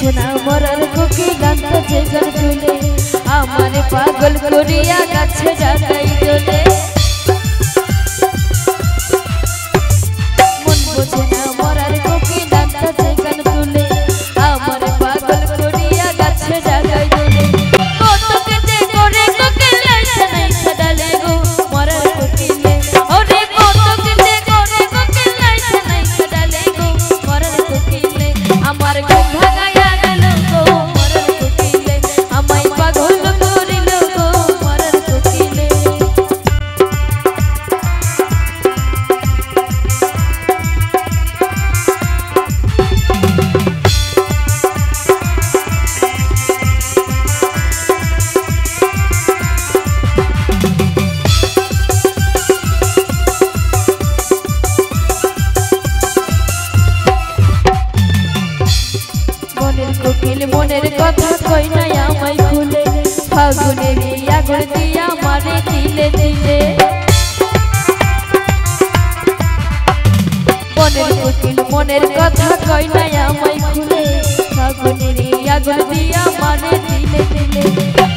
বুঝে না মরার কোকিলান্ত যে গান তুলে আমারে পাগল করিয়া গাছে জাগাই দোলে মন বুঝে না মরার কোকিলান্ত যে গান তুলে আমারে পাগল করিয়া গাছে জাগাই দোলে কত কেটে করে কোকিল আইসা নাইসা ডালে গো মরার কোকিলে ওরে কত কেটে করে কোকিল আইসা নাইসা ডালে গো মরার কোকিলে আমার ঘুম ভাঙায়া গেল গো মরার কোকিলে আমায় পাগল করিল গো মরার কোকিলে কোকিল মনের কথা কই নাই আমায় খুলে ফাগুনের আগুন দিয়া মারে দিলে দিলে মনের কোকিল মনের কথা কই নাই আমায় খুলে ফাগুনের আগুন দিয়া মারে দিলে দিলে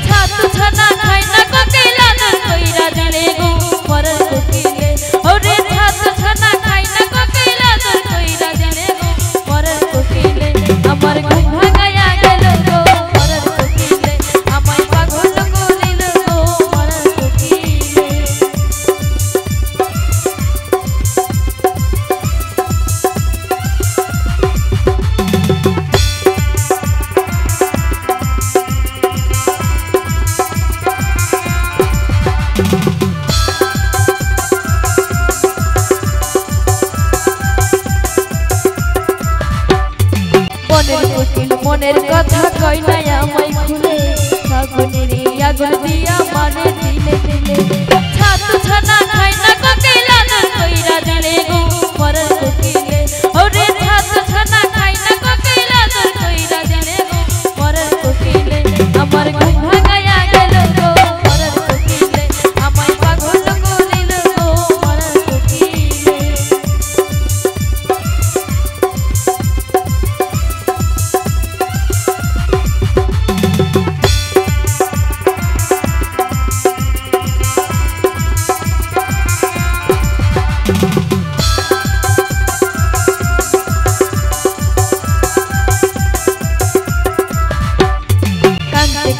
ছাতু ছানা খাই না কোকিল আদর কইরা দিলে গো মরার কোকিলে ওরে ছাতু ছানা খাই না কোকিল আদর কইরা দিলে গো মরার কোকিলে আমার ঘুম ভাঙায়া গেল গো মরার কোকিলে আমায় পাগল করিল গো মরার কোকিলে মনের কথা কই নাই আমায় খুলে ফাগুনের আগুন দিয়া মারে দিলে দিলে ছাতু ছানা খাই না কোকিল আদর কইরা দিলে গো মরার কোকিলে ওরে ছাতু ছানা খাই না কোকিল আদর কইরা দিলে গো মরার কোকিলে আমার ঘুম ভাঙায়া গেল গো মরার কোকিলে আমায় পাগল করিল গো মরার কোকিলে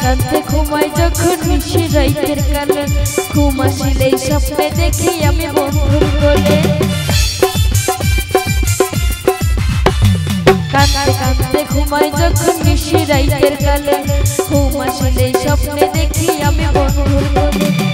কাঁদতে ঘুমাই যখন নিশি রাইতের কালে ঘুম আসিলেই স্বপ্নে দেখি আমি বন্ধুর কোলে কাঁদতে কাঁদতে ঘুমাই যখন নিশি রাইতের কালে ঘুম আসিলেই স্বপ্নে দেখি আমি বন্ধুর কোলে